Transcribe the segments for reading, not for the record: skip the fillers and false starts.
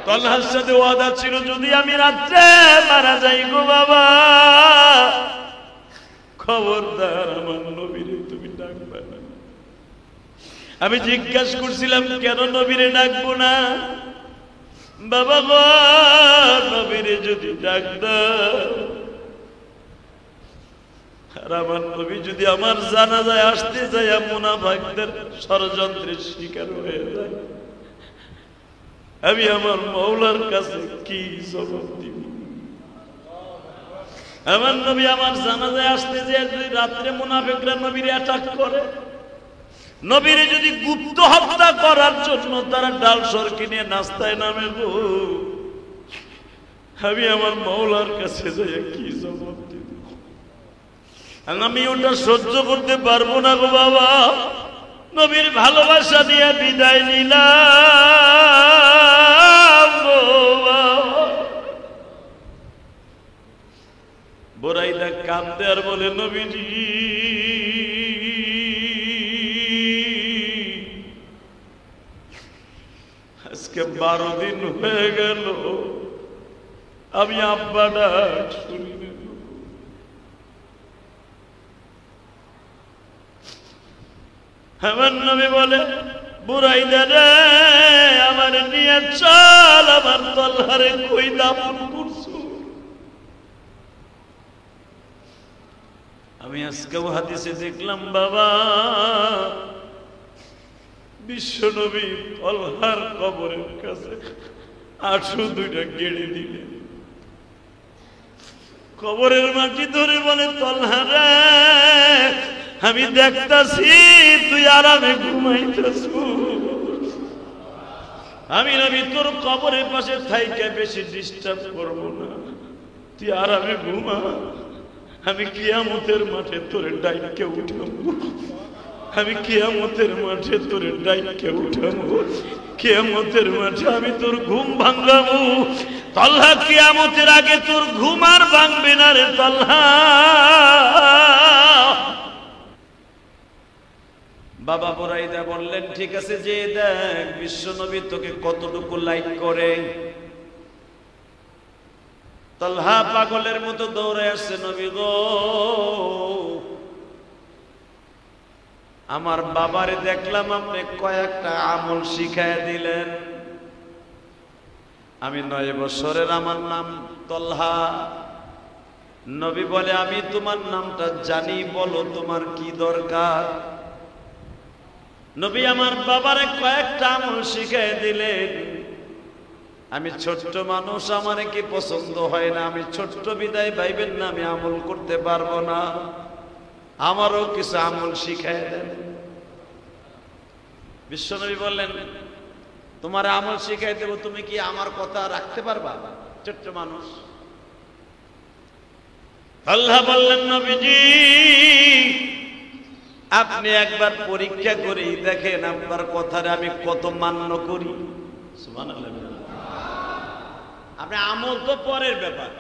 তলহার সাথে ওয়াদা ছিল যদি আমি রাত্রে মারা যাই গো বাবা, খবরদার আমার নবীরে তুমি ডাকবে না। আমি জিজ্ঞাসা করছিলাম কেন নবীরে ডাকবো না? বাবা গো, নবীরে যদি ডাক দাও আর আমার নবী যদি আমার জানাজায় আসতে যায় মুনাফিকদের ষড়যন্ত্রের শিকার হয়ে যায়, আমি আমার মওলার কাছে কি জবাব দিব? আমার নবী আমার জানাজায় আসতে যায় যদি রাত্রে মুনাফিকরা নবীরে অ্যাটাক করে, নবীরে যদি গুপ্ত হত্যা করার জন্য তারা ডাল সরকি নিয়ে নাস্তায় নামে গো, আমি আমার মওলার কাছে যাই কি জবাব দিব? আমি ওটা সহ্য করতে পারবো না গো বাবা। নবীর ভালোবাসা দিয়ে বিদায় নিলাম গো বাবা। বুরাইদা কাঁদতে আর বলে নবীজি আজকে 12 দিন হয়ে গেল আমি আব্বা ডাক শুনি না। আমার নবী বলে বুরাইদা রে আমার নিয়ে চল, আমার তলহারে কই দাফন করছো? আমি আজকেও হাদিসে দেখলাম বাবা বিশ্ব নবী তলহার কবরের কাছে 802টা গেড়ে দিলেন। কবরের মাটি ধরে বলে তলহারে আমি দেখতাছি তুই আরামে ঘুমাইতেছ, আমি নবী তোর কবরের পাশে থাইকা বেশি ডিস্টার্ব করব না, তুই আরামে ঘুমা। আমি কিয়ামতের মাঠে তোরে ডাইকে উঠাবো, আমি কিয়ামতের মাঠে তোরে ডাইকে উঠাবো, কিয়ামতের মাঠে আমি তোর ঘুম ভাঙাবো। তলহা কিয়ামতের আগে তোর ঘুম আর ভাঙবে না রে তলহা। বাবা বুরাইদা বললেন ঠিক আছে যে দেখ বিশ্ব নবী তোকে কতটুকু লাইক করে। তলহা পাগলের মতো দৌড়ে আসছে, নবী গো আমার বাবারে দেখলাম আপনি কয়েকটা আমল শিখায় দিলেন। আমি 9 বছরের, আমার নাম তলহা। নবী বলে আমি তোমার নামটা জানি, বলো তোমার কি দরকার? নবী আমার বাবারে কয়েকটা আমল শিখায় দিলেন। আমি ছোট্ট মানুষ, আমার কি পছন্দ হয় না, আমি ছোট্ট বিদায় ভাইবেন না আমি আমল করতে পারবো না, আমারও কিছু আমল শিখায় দেন। বিশ্বনবী বললেন তোমার আমল শিখাই দেব, তুমি কি আমার কথা রাখতে পারবা? ছোট্ট মানুষ। আল্লাহ বললেন নবীজি আপনি একবার পরীক্ষা করে দেখেন আপনার কথারে আমি কত মান্য করি। সুবহানাল্লাহ। আপনি আমল তো পরের ব্যাপার,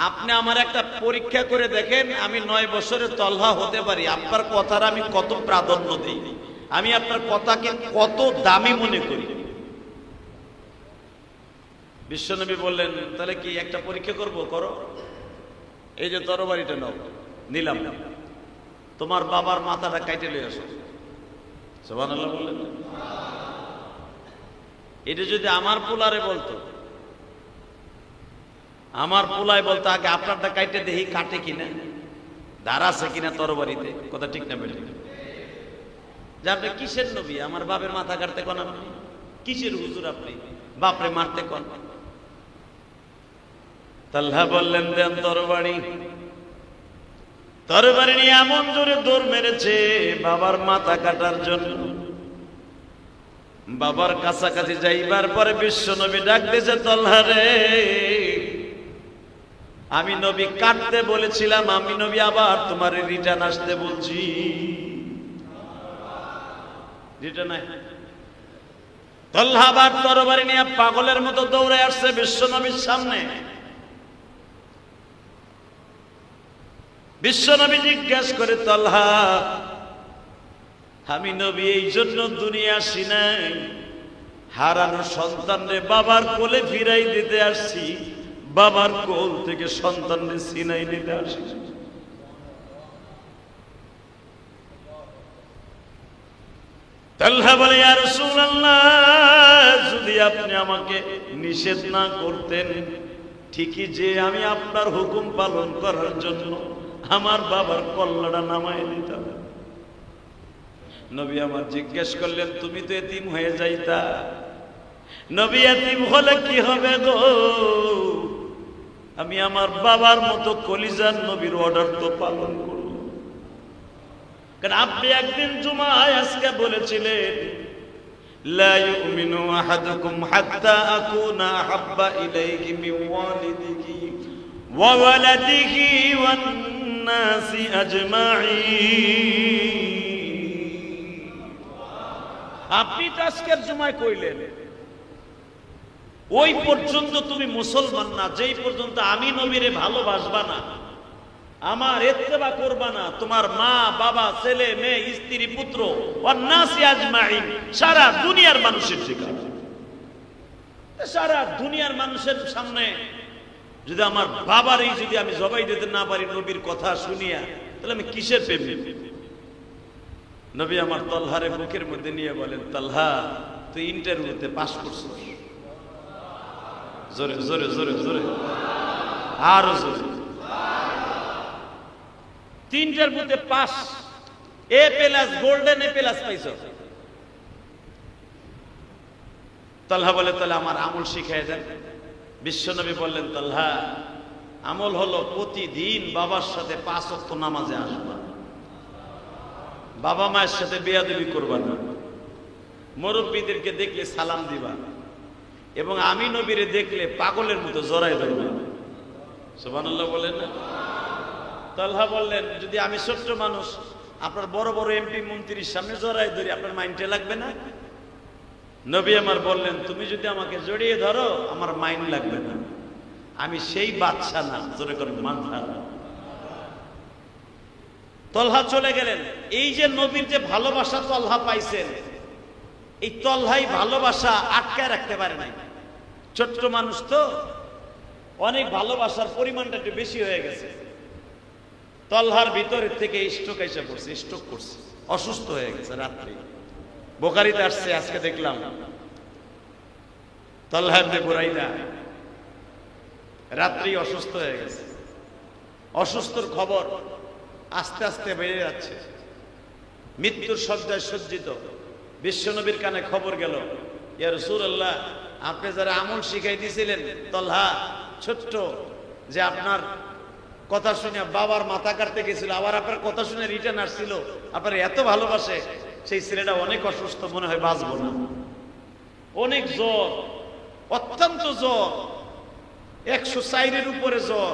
আপনি আমার একটা পরীক্ষা করে দেখেন আমি 9 বছরের তলহা হতে পারি, আপনার কথার আমি কত প্রাধান্য দেই, আমি আপনার কথাকে কত দামি মনে করি। বিশ্বনবী বললেন তাহলে কি একটা পরীক্ষা করব? করো, এই যে তরবারিটা নাও, নিলাম, তোমার বাবার মাথাটা কাটে লয়ে আসো। সুবহানাল্লাহ বললেন। এটা যদি আমার পোলারে বলতো, আমার পোলায় বলতো আগে আপনারটা কাটে দেখি কাটে কিনা, ধার আছে কিনা তরবারিতে, কথা ঠিক না বেঠিক? যে আপনি কিসের নবী, আমার বাপের মাথা কাটতে কোন? আপনি কিসের হুজুর, আপনি বাপরে মারতে কোন? তালহা বললেন দেন তরবারি। তরবারি নিয়ে এমন জোরে দৌড় মেরেছে বাবার মাথা কাটার জন্য। বাবার কাছাকাছি যাইবার পরে বিশ্ব নবী ডাক দিয়েছে তলহা রে, আমি নবী কাটতে বলেছিলাম, আমি নবী আবার তোমার রিটার্ন আসতে বলছি। রিটার্ন তলহা আবার তরবারি নিয়ে পাগলের মতো দৌড়ে আসছে বিশ্ব নবীর সামনে। বিশ্ব নবী জিজ্ঞেস করে তলহা আমি নবী এই জন্য দুনিয়া আসি নাই, হারানো সন্তানরে বাবার কোলে ফিরাই দিতে আসছি, বাবার কোল থেকে সন্তানরে ছিনাই নিতে আসছি। তালহা বলে, ইয়া রাসূলুল্লাহ, যদি আপনি আমাকে নিষেধ না করতেন, ঠিকই যে আমি আপনার হুকুম পালন করার জন্য আমার বাবার কল্লাটা নামায় দিতাম। নবী আমার জিজ্ঞেস করলেন, তুমি তো এতিম হয়ে যাইতা। নবী, এতিম হলে কি হবে গো? আমি আমার বাবার মতো কলিজার নবীর অর্ডার তো পালন করব। কারণ আপনি একদিন জুমায় আজকে বলেছিলেন, লা ইউমিনু আহাদুকুম হাত্তা আকুনা আহাব্বা ইলাইহি মিন ওয়ালিদিহি ওয়া ওয়ালাদিহি ওয়ান নাসি আজমাইন। আপনি তো আজকের জুমায় কইলেন, ওই পর্যন্ত তুমি মুসলমান না যেই পর্যন্ত আমি নবীরে ভালোবাসবা না, আমার ইত্তেবা করবা না, তোমার মা বাবা ছেলে মেয়ে স্ত্রী পুত্র ওয়ান্নাসি আজমাইন, সারা দুনিয়ার মানুষের ঠিকানা। সারা দুনিয়ার মানুষের সামনে যদি আমার বাবারই যদি আমি জবাই দিতে না পারি নবীর কথা শুনিয়া, তাহলে আমি কিসের প্রেমী? নবী আমার তালহারে বুকের মধ্যে নিয়ে বলেন, তালহা, তুই ইন্টারভিউতে পাস করছিস। জোরে জোরে জোরে জোরে আরো জোরে। 3টার মধ্যে পাস, A+ গোল্ডেন A+ পাইছ। তালহা বলে, তাহলে আমার আমল শিখাই দেন। বিশ্বনবী বললেন, তালহা, আমল হলো প্রতিদিন বাবার সাথে 5 ওয়াক্ত নামাজে আসবা, বাবা মায়ের সাথে বেয়াদবি করবা না, মুরব্বীদেরকে দেখলে সালাম দিবা, এবং আমি নবীরে দেখলে পাগলের মতো জড়াই ধরবা। সুবহানাল্লাহ বলেন না? তালহা বললেন, যদি আমি ছোট্ট মানুষ আপনার বড় বড় এমপি মন্ত্রীর সামনে জড়াই ধরি, আপনার মাইন্ডে লাগবে না? নবী আমার বললেন, তুমি যদি আমাকে জড়িয়ে ধরো আমার মাইন্ড লাগবে না, আমি সেই বাদশা না, জোরে করে মাথা। তলহা চলে গেলেন। এই যে নবীর যে ভালোবাসা তলহা পাইছেন, এই তলহাই ভালোবাসা আটকায় রাখতে পারে নাই। ছোট্ট মানুষ তো, অনেক ভালোবাসার পরিমাণটা একটু বেশি হয়ে গেছে। তলহার ভিতরের থেকে স্ট্রোক এসে পড়ছে, স্ট্রোক করছে, অসুস্থ হয়ে গেছে। রাত্রে বুখারীতে আসছে, আজকে দেখলাম তলহা ইবনে বুরাইদা রাত্রি অসুস্থ হয়ে গেছে। অসুস্থর খবর আস্তে আস্তে বেড়ে যাচ্ছে, মৃত্যুর শয্যায় সজ্জিত। বিশ্বনবীর কানে খবর গেল, ইয়া রাসূলুল্লাহ, আপনি যারা আমল শিখাই দিয়েছিলেন তলহা ছোট্ট, যে আপনার কথা শুনে বাবার মাথা কাটতে গেছিল, আবার আপনার কথা শুনে রিটার্ন আসছিল, আপনার এত ভালোবাসে, সেই ছেলেটা অনেক অসুস্থ, মনে হয় বাঁচবো না। অনেক জ্বর, অত্যন্ত জ্বর, 104-এর উপরে জ্বর।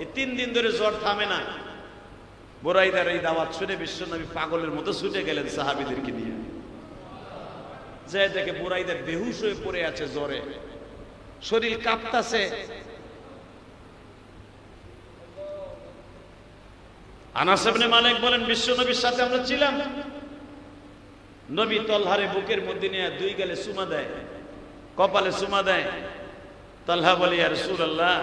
এই 3 দিন ধরে জ্বর থামে না। বুরাইদার এই দাওয়াত শুনে বিশ্বনবী পাগলের মতো ছুটে গেলেন সাহাবীদেরকে নিয়ে। যে দেখে বুরাইদার বেহুশ হয়ে পড়ে আছে জ্বরে, শরীর কাঁপতাছে। আনাস ইবনে মালিক বলেন, বিশ্বনবীর সাথে আমরা ছিলাম। নবী তলহারে বুকের মধ্যে নিয়ে 2 গালে চুমা দেয়, কপালে চুমা দেয়। তলহা বলে, ইয়া রাসূলুল্লাহ,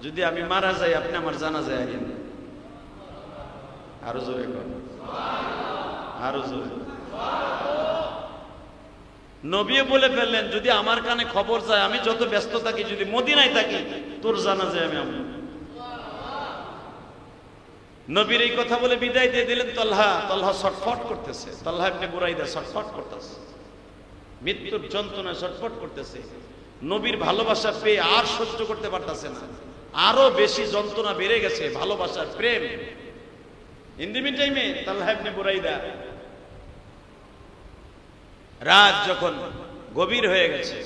যদি আমি মারা যাই আপনি আমার জানাজায় আইয়েন। আরো জোরে কর, আরো জোরে। নবী বলে ফেললেন, যদি আমার কানে খবর যায়, আমি যত ব্যস্ত থাকি, যদি মদিনায় থাকি, তোর জানাজায় আমি আমল। নবীর এই কথা বলে বিদায় দিয়ে দিলেন। তলহা ছটফট করতেছে, তলহা ইবনে বুরাইদা ছটফট করতেছে, মৃত্যুর যন্ত্রণায় ছটফট করতেছে। নবীর ভালোবাসা পেয়ে আর সহ্য করতে পারতেছে না, আরো বেশি যন্ত্রণা বেড়ে গেছে, ভালোবাসার প্রেম। ইন দি মিন টাইমে তলহা ইবনে বুরাইদা রাত যখন গভীর হয়ে গেছে,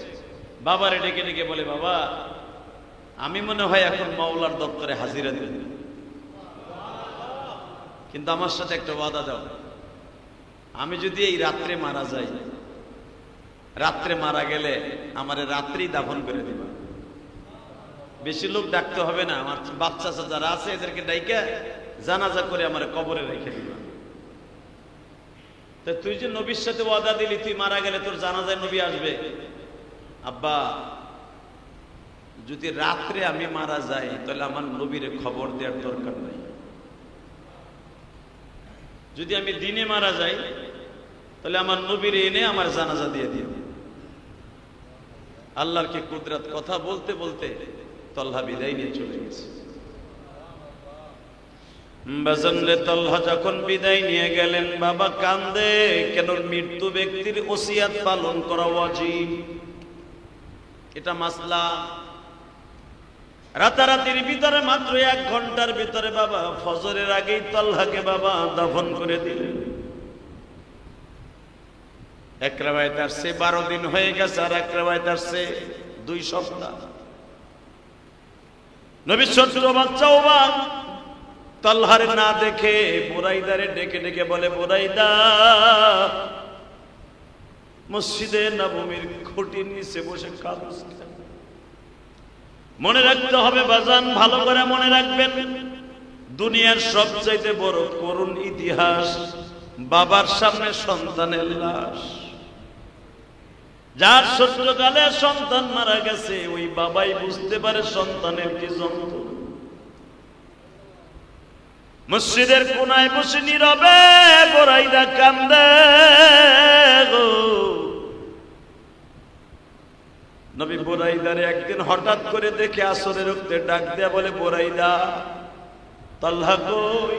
বাবারে ডেকে ডেকে বলে, বাবা, আমি মনে হয় এখন মাওলার দপ্তরে হাজিরা দেব, কিন্তু আমার সাথে একটা ওয়াদা দাও, আমি যদি এই রাত্রে মারা যাই, রাত্রে মারা গেলে আমারে রাত্রেই দাফন করে দিবা, বেশি লোক ডাকতে হবে না, আমার বাচ্চা যারা আছে এদেরকে ডাইকা জানাজা করে আমার কবরে রেখে দিবা। তা তুই যে নবীর সাথে ওয়াদা দিলি তুই মারা গেলে তোর জানাজায় নবী আসবে, আব্বা যদি রাত্রে আমি মারা যাই তাহলে আমার নবীরে খবর দেওয়ার দরকার নাই, যদি আমি দিনে মারা যাই তাহলে আমার নবীরে এনে আমার জানাজা দিয়ে দিও। আল্লাহর কি কুদরত! কথা বলতে বলতে তলহা বিদায় নিয়ে চলে গেছে। বাজানরে তলহা যখন বিদায় নিয়ে গেলেন, বাবা কান্দে। কেন? মৃত্যু ব্যক্তির ওসিয়াত পালন করা ওয়াজিব, এটা মাসলা। রাতারাতির ভিতরে মাত্র 1 ঘন্টার ভিতরে বাবা ফজরের আগেই তলহাকে বাবা দাফন করে দিলেন। এক রাওয়ায়াত আসছে 12 দিন হয়ে গেছে, আর এক রাওয়ায়াত আসছে 2 সপ্তাহ। নবীর ছোট বাচ্চা অবাক, তলহারে না দেখে বুরাইদারে ডেকে ডেকে বলে, বুরাইদা, মসজিদে নববীর খুঁটির নিচে বসে কাঁদছ। মনে রাখতে হবে বাজান, ভালো করে মনে রাখবেন, দুনিয়ার সবচাইতে বড় করুণ ইতিহাস বাবার সামনে সন্তানের লাশ। যার ছোটকালে সন্তান মারা গেছে ওই বাবাই বুঝতে পারে সন্তানের কি যন্ত্রণা। মসজিদের কোনায় বসে নীরবে বুরাইদা কান্দে গো। নবী বুরাইদারে একদিন হঠাৎ করে দেখে আসরের ওক্তে ডাক দেয়া বলে, বুরাইদা, তলহা কই?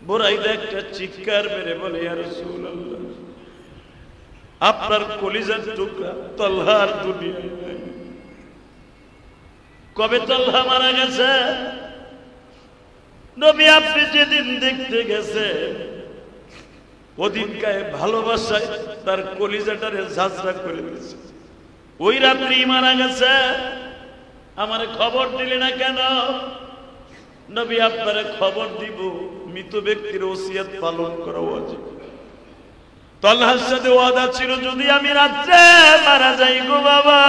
বুরাইদা একটা চিৎকার মেরে বলে, ইয়া রাসূলুল্লাহ, আপনার কলিজার টুকরা তলহা আর দুনিয়ায় নাই। কবে তলহা মারা গেছে? নবী আপনি যেদিন দেখতে গেছে ওদিনকায় ভালোবাসায় তার কলিজাটারে ঝাঁঝরা করে দিয়েছে। ওই রাত্রি মারা গেছে, আমারে খবর দিলে না কেন? নবী আপনারে খবর দিব, মৃত ব্যক্তির ওসিয়ত পালন করা উচিত। তলহার সাথে ওয়াদা ছিল, যদি আমি রাত্রে মারা যাই গো বাবা,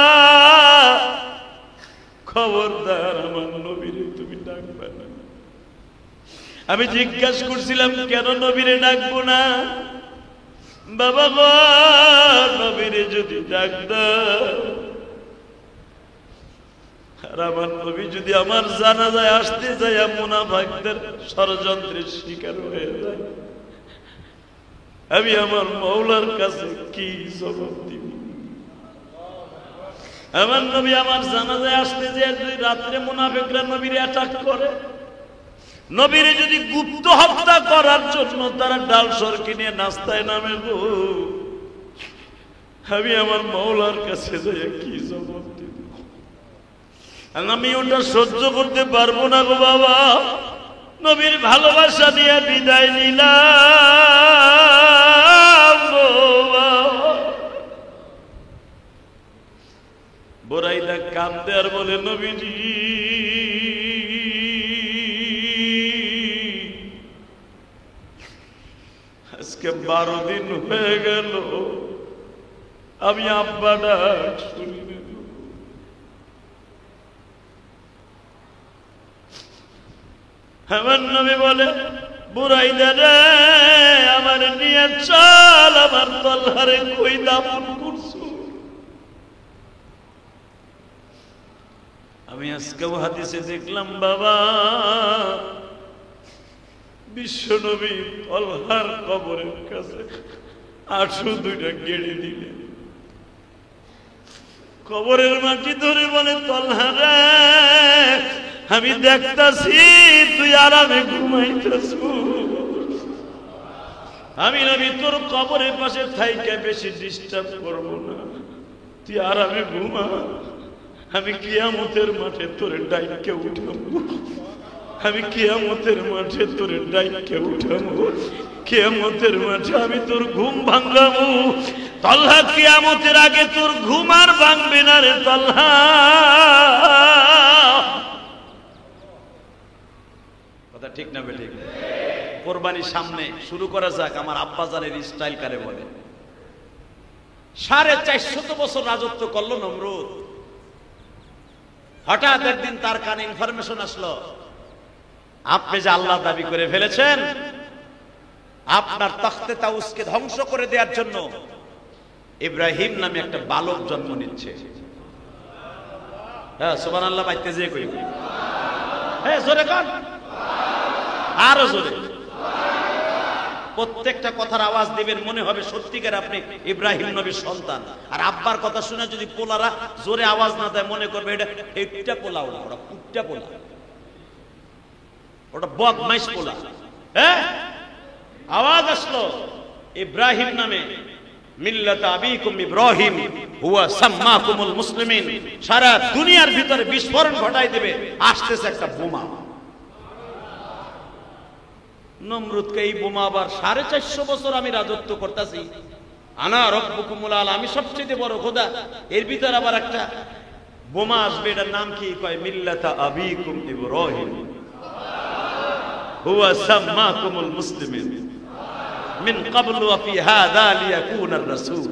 খবরদার আমার নবীরে তুমি ডাকবে না। আমি জিজ্ঞাসা করছিলাম, কেন নবীরে ডাকবো না? বাবা গো, নবীরে যদি ডাক দাও আর আমার নবী যদি আমার জানাজায় আসতে যায় মুনাফিকদের ষড়যন্ত্রের শিকার হয়ে যায়, আমি আমার মওলার কাছে কি জবাব দিব? আমার নবী আমার জানাজায় আসতে যায় যদি রাত্রে মুনাফিকরা নবীরে অ্যাটাক করে, নবীরে যদি গুপ্ত হত্যা করার জন্য তারা ডাল সরকি নিয়ে নাস্তায় নামে গো, আমি আমার মওলার কাছে যাই কি জবাব দিব? আমি ওটা সহ্য করতে পারবো না গো বাবা। নবীর ভালোবাসা দিয়ে বিদায় নিলাম গো বাবা। বুরাইদা কান্দে আর বলে, নবীজি, আজকে 12 দিন হয়ে গেল আমি আব্বা ডাক শুনি না। আমার নবী বলে, বুরাইদা রে, আমার নিয়ে চল, আমার তলহারে কই দাফন করছো? আমি আজকেও হাদিসে দেখলাম বাবা, বিশ্ব নবী তলহার কবরের কাছে 802টা গেড়ে দিলেন। কবরের মাটি ধরে বলে, তলহা রে, আমি দেখতাছি তুই আরামে ঘুমাইতেছ, আমি নবী তোর কবরের পাশে থাইকা বেশি ডিস্টার্ব করব না, তুই আরামে ঘুমা, আমি কিয়ামতের মাঠে তোরে ডাইকে উঠাবো, আমি কিয়ামতের মাঠে তোরে ডাইকে উঠাবো, কিয়ামতের মাঠে আমি তোর ঘুম ভাঙাবো। তলহা, কিয়ামতের আগে তোর ঘুম আর ভাঙবে না রে তলহা। কথা ঠিক না বেঠিক? কোরবানির সামনে শুরু করা যাক। আমার আব্বাজানের স্টাইল কারে বলে? 450 বছর রাজত্ব করলো নমরুদ। হঠাৎ একদিন তার কানে ইনফরমেশন আসলো, আপনি যে আল্লাহ দাবি করে ফেলেছেন, আপনার তখতে তাউসকে ধ্বংস করে দেওয়ার জন্য ইব্রাহিম নামে একটা বালক জন্ম নিচ্ছে। হ্যাঁ সুবহানাল্লাহ বাইতে যে কই, হ্যাঁ জোরে কর, আরো জোরে। প্রত্যেকটা কথার আওয়াজ দিবেন, মনে হবে সত্যিকার আপনি ইব্রাহিম নবীর সন্তান। আর আব্বার কথা শুনে যদি পোলারা জোরে আওয়াজ না দেয়, মনে করবে এটা এইটা পোলা, ওটা পুটটা পোলা, ওটা বদমাইশ পোলা। হ্যাঁ আওয়াজ আসলো ইব্রাহিম নামে, মিল্লাত আবিকুম ইব্রাহিম হুয়া সাম্মাকুমুল মুসলিমিন। সারা দুনিয়ার ভিতরে বিস্ফোরণ ঘটাই দেবে, আসতেছে একটা বোমা। নমরুদকে এই বোমা আবার 450 বছর আমি রাজত্ব করতেছি, আনা রব্বুকুমুল আলা, আমি সবচেয়ে বড় খোদা, এর ভিতর আবার একটা বোমা আসবে, এটার নাম কি? কয় মিল্লাত আবিকুম ইব্রাহিম হুয়া সাম্মাকুমুল মুসলিমিন মিন ক্বাবলু ওয়া ফি হাযা লিয়াকুনার রাসূল।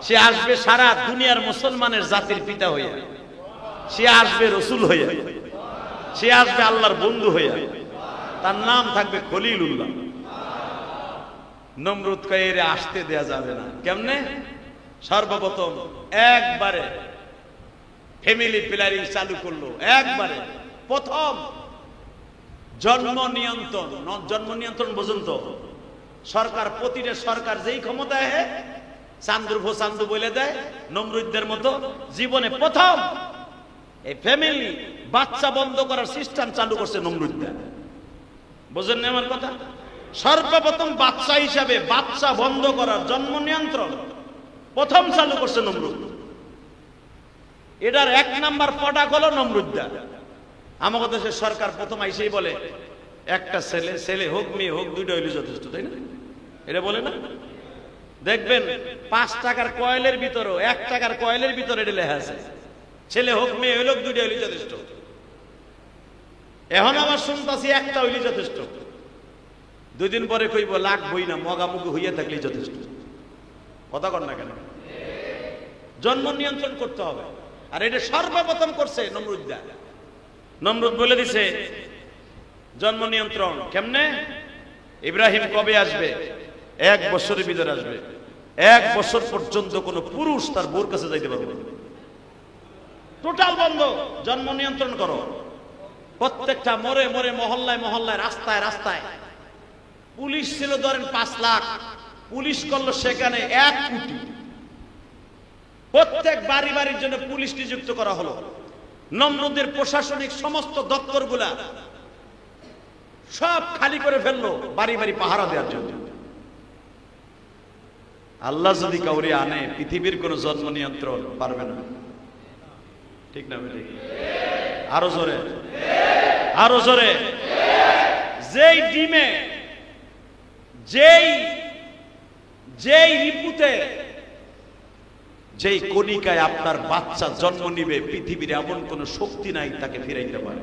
সে আসবে সারা দুনিয়ার মুসলমানের জাতির পিতা হইয়া, সে আসবে রাসূল হইয়া, সে আসবে আল্লাহর বন্ধু হইয়া, তার নাম থাকবে খলিলুল্লাহ। নমরুদ কে এর আসতে দেয়া যাবে না। কেমনে? সর্বপ্রথম একবারে ফ্যামিলি প্ল্যানিং চালু করলো, একবারে প্রথম জন্ম নিয়ন্ত্রণ। জন্ম নিয়ন্ত্রণ বুঝুন তো, সরকার, প্রতিটা সরকার যেই ক্ষমতায় চান্দুর ভো চান্দু বলে দেয়, নমরুদদের মতো জীবনে প্রথম এই ফ্যামিলি বাচ্চা বন্ধ করার সিস্টেম চালু করছে নমরুদদের। বুঝেন না আমার কথা? সর্বপ্রথম বাচ্চা হিসাবে বাচ্চা বন্ধ করার জন্ম নিয়ন্ত্রণ প্রথম চালু করছে নমরুদ। এটার 1 নাম্বার পটাক হলো নমরুদদা। আমাদের দেশের সরকার প্রথম আইসেই বলে একটা ছেলে, ছেলে হোক মেয়ে হোক, দুইটা হইলে যথেষ্ট, তাই না? এটা বলে না? দেখবেন 5 টাকার কয়েলের ভিতরে, 1 টাকার কয়েলের ভিতরে এটা লেখা আছে ছেলে হোক মেয়ে হইল, দুইটা হইলে যথেষ্ট। এখন আবার শুনতাছি একটা হইলে যথেষ্ট, 2 দিন পরে কইব লাগবই না, মগামুগি হইয়া থাকলেই যথেষ্ট। কথা কর না কেন? জন্ম নিয়ন্ত্রণ করতে হবে। আর এটা সর্বপ্রথম করছে নমরুদদা। নমরুদ বলে দিছে জন্ম নিয়ন্ত্রণ কেমনে? ইব্রাহিম কবে আসবে? 1 বছরের ভিতরে আসবে। 1 বছর পর্যন্ত কোন পুরুষ তার বউর কাছে যাইতে পারবে না, টোটাল বন্ধ। জন্ম নিয়ন্ত্রণ করো। প্রত্যেকটা মোড়ে মোড়ে, মহল্লায় মহল্লায়, রাস্তায় রাস্তায় পুলিশ ছিল ধরেন 5 লাখ, পুলিশ করলো সেখানে 1 কোটি। প্রত্যেক বাড়ি বাড়ির জন্য পুলিশ নিযুক্ত করা হলো। নমরুদের প্রশাসনিক সমস্ত দপ্তরগুলা সব খালি করে ফেললো বাড়ি বাড়ি পাহারা দেওয়ার জন্য। আল্লাহ যদি কাউরে আনে, পৃথিবীর কোন জন্ম নিয়ন্ত্রণ পারবে না। ঠিক না? আরো জোরে, আরো জোরে। যেই ডিমে, যেই রিপুতে, যেই কণিকায় আপনার বাচ্চা জন্ম নিবে, পৃথিবীর এমন কোন শক্তি নাই তাকে ফিরাইতে পারে।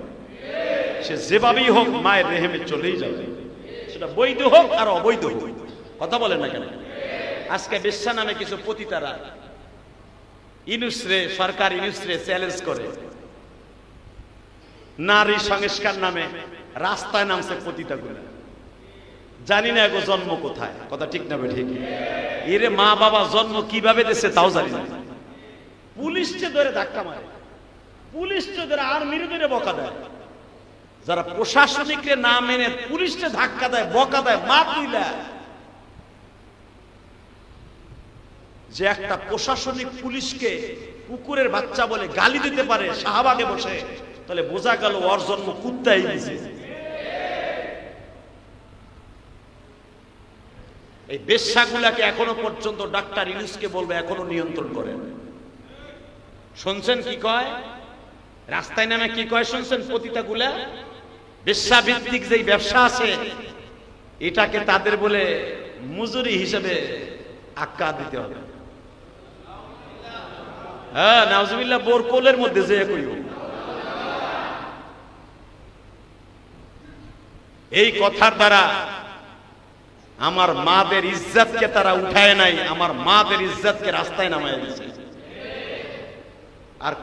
সে যেভাবেই হোক মায়ের রেহেমে চলেই যাবে, সেটা বৈধ হোক আর অবৈধ হোক। কথা বলেন না কেন? আজকে বেশ্যা নামে কিছু পতিতারা ইনুসরে, সরকার ইনুসরে চ্যালেঞ্জ করে, নারী সংস্কার নামে রাস্তায় নামছে পতিতাগুলা। জানি না এগো জন্ম কোথায়। কথা ঠিক না? ঠিক। এরে মা বাবা জন্ম কিভাবে দিচ্ছে তাও জানি না। পুলিশকে ধরে ধাক্কা মারে, পুলিশকে ধরে আর্মিরে ধরে বকা দেয়। যারা প্রশাসনিকরে না মেনে পুলিশকে ধাক্কা দেয়, বকা দেয়, মা তুইলা, যে একটা প্রশাসনিক পুলিশকে কুকুরের বাচ্চা বলে গালি দিতে পারে শাহবাগে বসে, তাহলে বোঝা গেল ওর জন্ম কুত্তাই দিছে। এই বেশ্যাগুলাকে এখনো পর্যন্ত ডাক্তার ইউনুসকে বলবে এখনো নিয়ন্ত্রণ করেন। শুনছেন কি কয়? রাস্তায় নামে কি কয় শুনছেন? পতিতাগুলা বেশ্যা ভিত্তিক যেই ব্যবসা আছে, এটাকে তাদের বলে মজুরি হিসেবে আক্কা দিতে হবে। হ্যাঁ, নাউজুবিল্লাহ, বোর কোলের মধ্যে যে কইব। এই কথার দ্বারা আমার মাদের ইজ্জতকে তারা উঠায় নাই, আমার মাদের ইজ্জতকে রাস্তায় নামায় দিয়েছে। আর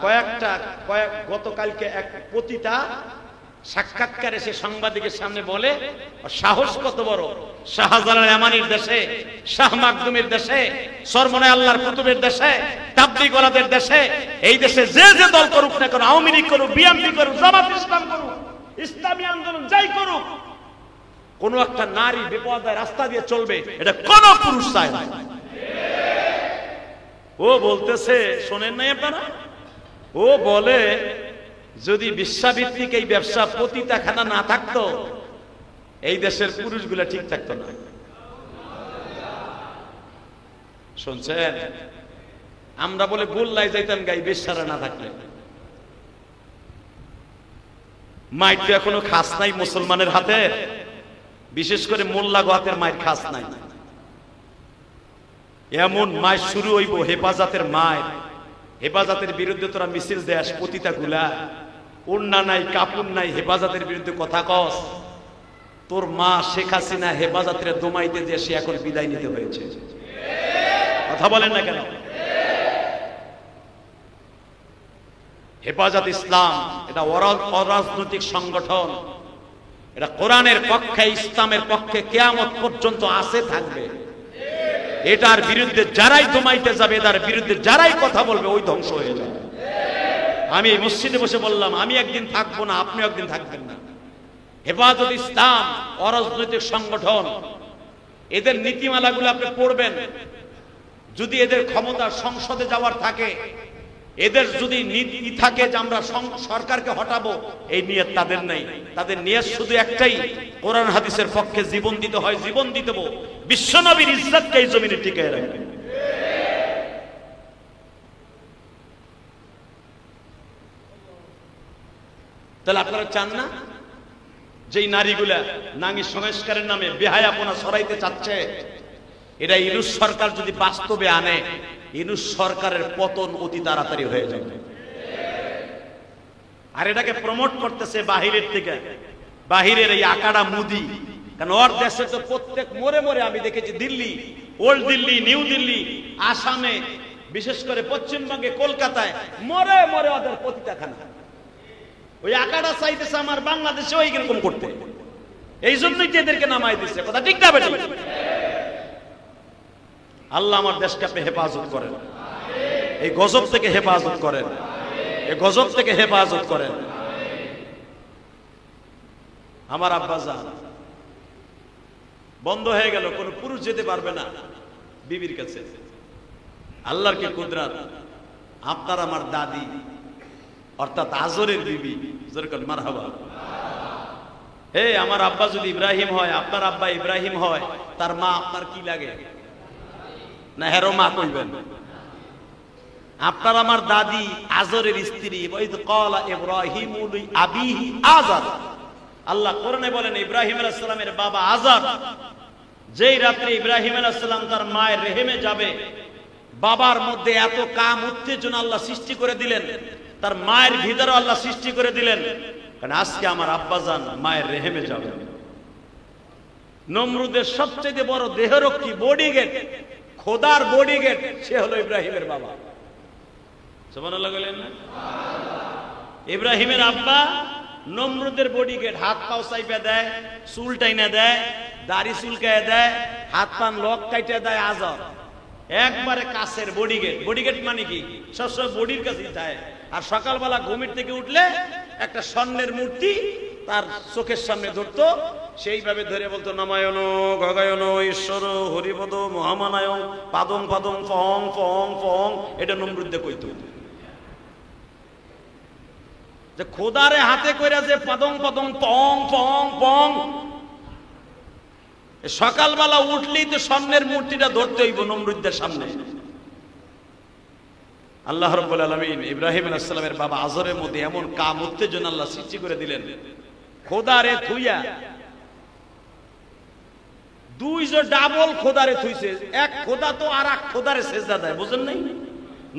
গতকালকে এক পতিতা সাক্ষাৎকারে সে সাংবাদিকের সামনে বলে, সাহস কত বড়, শাহজালাল ইয়ামানির দেশে, শাহ মাকদুমের দেশে, সরমনায় আল্লাহর কুতুবের দেশে, তাবলীগওয়ালাদের দেশে, এই দেশে যে যে দল করুক না কেন, আওয়ামী লীগ করুক, বিএনপি করুক, জামাত ইসলাম করুক, ইসলামী আন্দোলন যাই করুক, কোন একটা নারী বিপদায় রাস্তা দিয়ে চলবে, এটা কোন পুরুষ চায় না। ও বলতেছে, শোনেন নাই আপনারা, ও বলে যদি বিশ্বাভিত্তিক এই ব্যবসা পতিতাখানা না থাকতো, এই দেশের পুরুষগুলা ঠিক থাকতো না। শুনছেন? আমরা বলে গোল্লাই যাইতাম গাই বেশ্যারা না থাকলে। মাইর তো এখনো খাস নাই মুসলমানের হাতে, বিশেষ করে মোল্লা গোয়াতের মায়ের খাস নাই। এমন মায়ের শুরু হইব হেফাজতের মায়ের, হেফাজতের বিরুদ্ধে তোরা মিছিল দেশ পতিতা গুলা, ওন্না নাই কাপুন নাই, হেফাজতের বিরুদ্ধে কথা কস, তোর মা শেখ হাসিনা হেফাজতের দোমাইতে যে সে এখন বিদায় নিতে হয়েছে। কথা বলেন না কেন? হেফাজত ইসলাম এটা অরাজনৈতিক সংগঠন, এটা কোরআনের পক্ষে, ইসলামের পক্ষে কিয়ামত পর্যন্ত আছে, থাকবে। এটার বিরুদ্ধে যারাই দমাইতে যাবে, এটার বিরুদ্ধে যারাই কথা বলবে, ওই ধ্বংস হয়ে যাবে। আমি এই মসজিদে বসে বললাম, আমি একদিন থাকবো না, আপনি একদিন থাকবেন না। হেফাজত ইসলাম অরাজনৈতিক সংগঠন, এদের নীতিমালাগুলো আপনি পড়বেন। যদি এদের ক্ষমতা সংসদে যাওয়ার থাকে, এদের যদি নীতি থাকে যে আমরা সরকারকে হটাবো, এই নিয়ত তাদের নাই। তাদের নিয়ত শুধু একটাই, কোরআন হাদিসের পক্ষে জীবন দিতে হয় জীবন দিতে হবে, বিশ্বনবীর ইজ্জতকে এই জমিনে টিকিয়ে রাখবে। তাহলে আপনারা চান না যেই নারীগুলা নারী সংস্কারের নামে বেহায়াপনা ছড়াইতে চাচ্ছে, এটা ইউনূস সরকার যদি বাস্তবে আনে, ইউনূস সরকারের পতন অতি তাড়াতাড়ি হয়ে যাবে। আর এটাকে প্রমোট করতেছে বাহিরের থেকে, বাহিরের এই আকাড়া মুদি। কারণ ওর দেশে তো প্রত্যেক মোড়ে মোড়ে আমি দেখেছি, দিল্লি, ওল্ড দিল্লি, নিউ দিল্লি, আসামে, বিশেষ করে পশ্চিমবঙ্গে, কলকাতায় মোড়ে মোড়ে ওদের পতিতাখানা। ওই আকাড়া চাইতেছে আমার বাংলাদেশে ওই এরকম করতে, এই জন্যই যে এদেরকে নামাই দিচ্ছে। কথা ঠিক না বেটা? আল্লাহ আমার দেশকে আপনি হেফাজত করেন, এই গজব থেকে হেফাজত করেন, এই গজব থেকে হেফাজত করেন। আমার আব্বাজান বন্ধ হয়ে গেল, কোন পুরুষ যেতে পারবে না বিবির কাছে। আল্লাহর কি কুদরত! আপনার আমার দাদি অর্থাৎ আজরের বিবি, যেরকম মারহাবা। হে, আমার আব্বা যদি ইব্রাহিম হয়, আপনার আব্বা ইব্রাহিম হয়, তার মা আপনার কি লাগে না? হেরো মা কইবেন। আপনার আমার দাদি আজরের স্ত্রী, ওয়াইদ ক্বালা ইব্রাহিমু লি আবিহি আযর। আল্লাহ কোরআনে বলেন, ইব্রাহিম আলাইহিস সালামের বাবা আযর যেই রাত্রে ইব্রাহিম আলাইহিস সালাম তার মায়ের রেহেমে যাবে, বাবার মধ্যে এত কাম উত্তেজনা আল্লাহ সৃষ্টি করে দিলেন, তার মায়ের ভিতরে আল্লাহ সৃষ্টি করে দিলেন। কারণ আজকে আমার আব্বাজান মায়ের রেহেমে যাবে। নমরুদের সবচেয়ে বড় দেহরক্ষী, বডিগার্ড, খোদার বডিগার্ড, সে হলো ইব্রাহিমের বাবা। সুবহানাল্লাহ বলেন না? ইব্রাহিমের আব্বা নমরুদের বডিগার্ড, হাত পাও চাইপা দেয়, চুল টাইনা দেয়, দাড়ি চুলকায় দেয়, হাত পান লক কাইটা দেয়। আজর একবারে কাছের বডিগার্ড। বডিগার্ড মানে কি? সবসময় বডির কাছেই যায়। আর সকালবেলা ঘুমের থেকে উঠলে একটা স্বর্ণের মূর্তি তার চোখের সামনে ধরতো, সেইভাবে ধরে বলতো, নামায়ন গগায়ন ঈশ্বর হরিপদ মহামানায়ং পাদং পাদং ফং ফং ফং। এটা নমরুদে কইতো যে খোদারে হাতে কইরা যে পাদং পাদং পং পং পং। সকালবেলা উঠলেই তো স্বর্ণের মূর্তিটা ধরতে হইব নমরুদের সামনে। আল্লাহ রাব্বুল আলামিন ইব্রাহিম আলাইহিস সালামের বাবা আজরের মধ্যে এমন কাম উত্তেজনা আল্লাহ সৃষ্টি করে দিলেন, খোদারে থুইয়া দুইজন ডাবল খোদারে থুইছে। এক খোদা তো আর এক খোদারে সেজদা দেয়, বুঝেন নাই?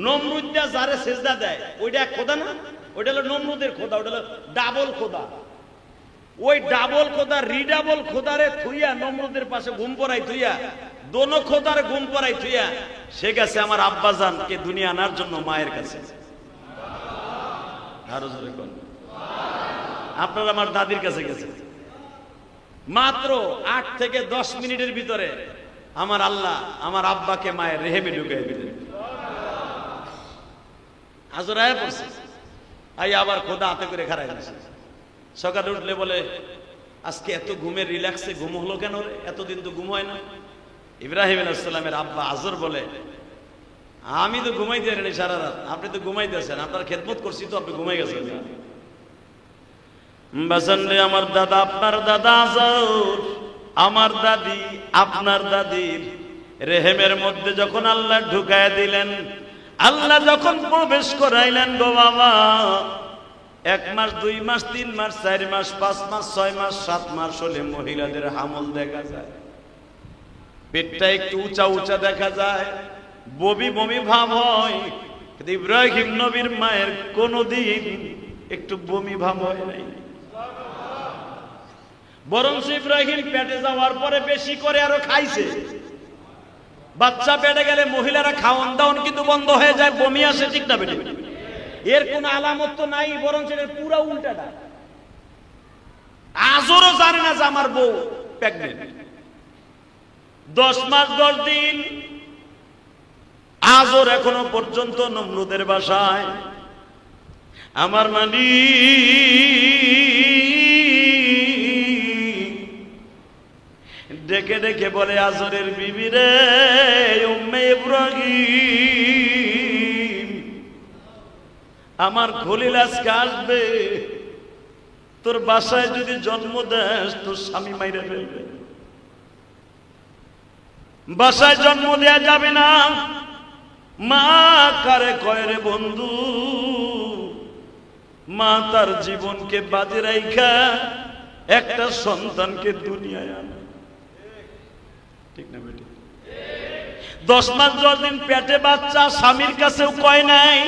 নমরুদা যারে সেজদা দেয় ওইটা এক খোদা না, ওইটা হলো নমরুদের খোদা, ওইটা হলো ডাবল খোদা। ওই ডাবল খোদা রিডাবল খোদারে থুইয়া নমরুদের পাশে ঘুম পড়াই থুইয়া, দোনো খোদারে ঘুম পড়াই থুইয়া সে গেছে আমার আব্বাজানকে দুনিয়া আনার জন্য মায়ের কাছে। আরো জোরে বল। আপনার আমার দাদির কাছে গেছে, মাত্র 8 থেকে 10 মিনিটের ভিতরে আমার আল্লাহ আমার আব্বাকে মায়ের রেহেমে ঢুকিয়ে দিলেন। আজরায় পড়ছে, আই আবার খোদা হাতে করে খাড়াই দিচ্ছে। সকালে উঠলে বলে আজকে এত ঘুমের রিল্যাক্সে ঘুম হলো কেন রে, এতদিন তো ঘুম হয় না। ইব্রাহিম আলাইহিস সালামের আব্বা আজর বলে আমি তো ঘুমাইতে পারি সারা রাত, আপনি তো ঘুমাইতেছেন, আপনার খেদমত করছি তো আপনি ঘুমাই গেছেন। বাসানরে আমার দাদা আপনার দাদা আজর, আমার দাদি আপনার দাদির রেহেমের মধ্যে যখন আল্লাহ ঢুকায় দিলেন, আল্লাহ যখন প্রবেশ করাইলেন গো বাবা, 1 মাস 2 মাস 3 মাস 4 মাস 5 মাস 6 মাস 7 মাস হলে মহিলাদের হামল দেখা যায়, পেটটা একটু উঁচা উঁচা দেখা যায়, বমি বমি ভাব হয়। কিন্তু ইব্রাহিম নবীর মায়ের কোনদিন একটু বমি ভাব হয় নাই, বরং ইব্রাহিম পেটে যাওয়ার পরে বেশি করে আরো খাইছে। বাচ্চা পেটে গেলে মহিলারা খাওয়ান দাওয়ান কিন্তু বন্ধ হয়ে যায়, বমি আসে, ঠিক না বেটে? এর কোন আলামত তো নাই, বরং এর পুরো উল্টাটা। আজরও জানে না যে আমার বউ প্রেগন্যান্ট। 10 মাস 10 দিন আজর এখনো পর্যন্ত নমরুদের বাসায়। আমার মানি ডেকে ডেকে বলে আজরের বিবি রে, উম্মে ইব্রাহিম, আমার খলিল আজকে আসবে, তোর বাসায় যদি জন্ম দেস তোর স্বামী মাইরে ফেলবে, বাসায় জন্ম দেয়া যাবে না। মা কারে কয় রে বন্ধু, মা তার জীবনকে বাজে রাইখা একটা সন্তানকে দুনিয়ায় আনে, ঠিক না বেটি? 10 মাস 10 দিন পেটে বাচ্চা, স্বামীর কাছেও কয় নাই,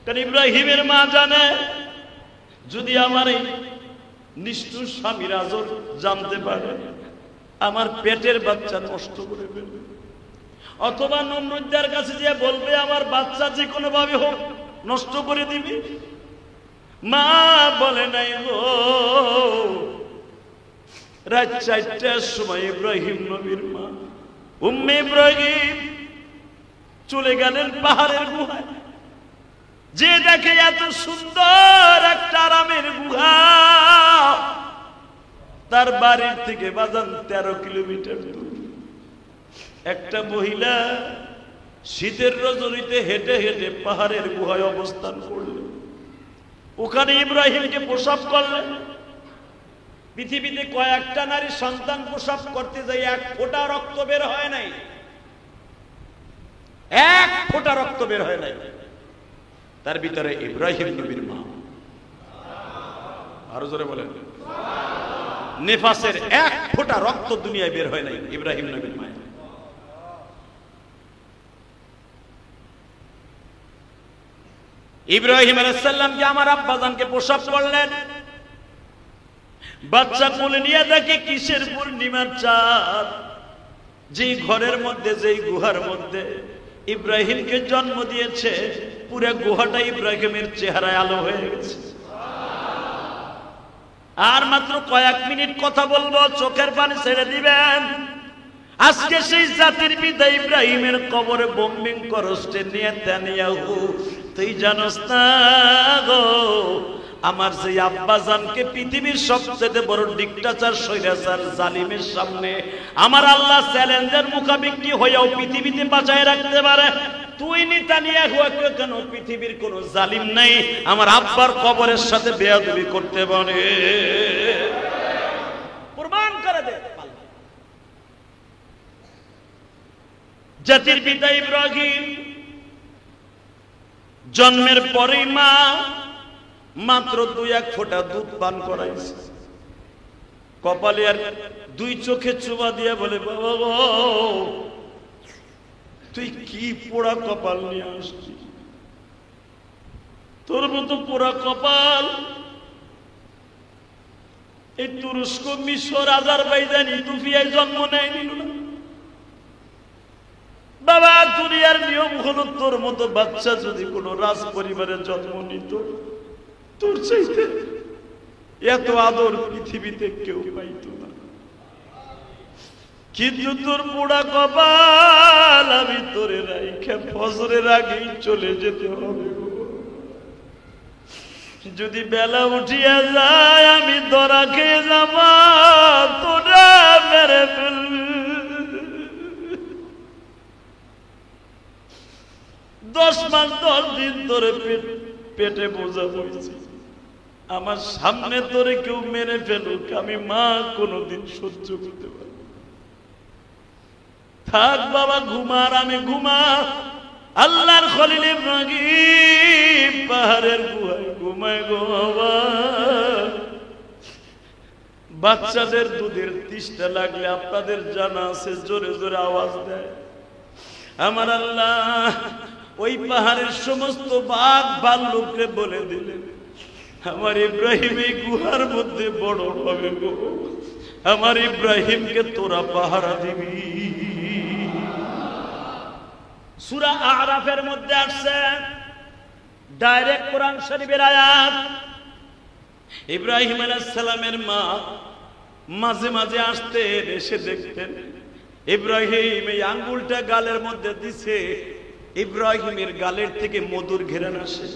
কারণ ইব্রাহিমের মা জানে যদি আমার এই নিষ্ঠুর স্বামীর আজর জানতে পারে আমার পেটের বাচ্চা নষ্ট করে ফেলবে, অথবা নমরুদের কাছে যে বলবে আমার বাচ্চা যে কোনো ভাবে হোক নষ্ট করে দিবি। মা বলে নাই গো, রাত 4টার সময় ইব্রাহিম নবীর মা উম্মে ইব্রাহিম চলে গেলেন পাহাড়ের গুহায়। যে দেখে এত সুন্দর একটা আরামের গুহা, তার বাড়ির থেকে বাজান 13 কিলোমিটার দূর। একটা মহিলা শীতের রজনীতে হেঁটে হেঁটে পাহাড়ের গুহায় অবস্থান করলেন, ওখানে ইব্রাহিমকে প্রসব করলেন। পৃথিবীতে কয়েকটা নারী সন্তান প্রসব করতে যাই 1 ফোঁটা রক্ত বের হয় নাই, 1 ফোঁটা রক্ত বের হয় নাই, তার ভিতরে ইব্রাহিম নবীর মা। আরো জোরে বলেন, নেফাসের 1 ফোঁটা রক্ত দুনিয়ায় বের হয় নাই ইব্রাহিম নবীর মায়ের। ইব্রাহিম আলাইহিস সালামকে আমার আব্বাজানকে প্রসব করলেন, বাচ্চা কোলে নিয়ে দেখে কিসের পূর্ণিমার চাঁদ, যেই ঘরের মধ্যে যেই গুহার মধ্যে ইব্রাহিমকে জন্ম দিয়েছে পুরো গুহাটা ইব্রাহিমের চেহারায় আলো হয়ে গেছে। আর মাত্র কয়েক মিনিট কথা বলবো, চোখের পানি ছেড়ে দিবেন। আজকে সেই জাতির পিতা ইব্রাহিমের কবরে বোম্বিং করস নেতানিয়াহু, তুই জানোস না গো আমার সেই আব্বাজানকে পৃথিবীর সবচেয়ে বড় ডিক্টাচার স্বৈরাচার জালিমের সামনে আমার আল্লাহ চ্যালেঞ্জের মুখাপেক্ষি হয়েও পৃথিবীতে বাঁচায় রাখতে পারে। তুই নেতানিয়াহু কেন পৃথিবীর কোন জালিম নাই আমার আব্বার কবরের সাথে বেয়াদবি করতে পারে? প্রমাণ করে দে। জাতির পিতা ইব্রাহিম জন্মের পরেই মা মাত্র 2-1 ফোঁটা দুধ পান করাইছে, কপালে আর 2 চোখে চুমা দিয়ে বলে বাবা গো তুই কি পোড়া কপাল নিয়ে আসছিস, তোর মতো পোড়া কপাল এই তুরস্ক, মিশর, আজারবাইজান, ইথিওপিয়ায় জন্ম নেয়নি বাবা। দুনিয়ার নিয়ম হলো তোর মতো বাচ্চা যদি কোনো রাজ পরিবারে জন্ম নিত তোর চাইতে এত আদর পৃথিবীতে কেউ পাইতো না, কিন্তু তোর পোড়া কপাল আমি তোরে রাইখা ফজরের আগেই চলে যেতে হবে। যদি বেলা উঠিয়া যায় আমি ধরা খেয়ে যাব, তোরা মেরে ফেলবি। 10 মাস 10 দিন ধরে পেটে বোঝা হয়েছে, আমার সামনে তোরে কেউ মেরে ফেলুক আমি মা কোনোদিন সহ্য করতে পারবো। থাক বাবা ঘুমার, আমি ঘুমা। আল্লাহর খলিল ইব্রাহিম পাহাড়ের গুহায় ঘুমায় গো বাবা। বাচ্চাদের দুধের তৃষ্ণা লাগলে আপনাদের জানা আছে জোরে জোরে আওয়াজ দেয়। আমার আল্লাহ ওই পাহাড়ের সমস্ত বাঘ ভাল্লুককে বলে দিলেন, আমার ইব্রাহিম এই গুহার মধ্যে বড় হবে গো, আমার ইব্রাহিমকে তোরা পাহারা দিবি। সূরা আরাফের মধ্যে আসছে, ডাইরেক্ট কোরআন শরীফের আয়াত। ইব্রাহিম আলাইহিস সালামের মা মাঝে মাঝে আসতেন, এসে দেখতেন ইব্রাহিম এই আঙ্গুলটা গালের মধ্যে দিছে, ইব্রাহিমের গালের থেকে মধুর ঘেরান আসে।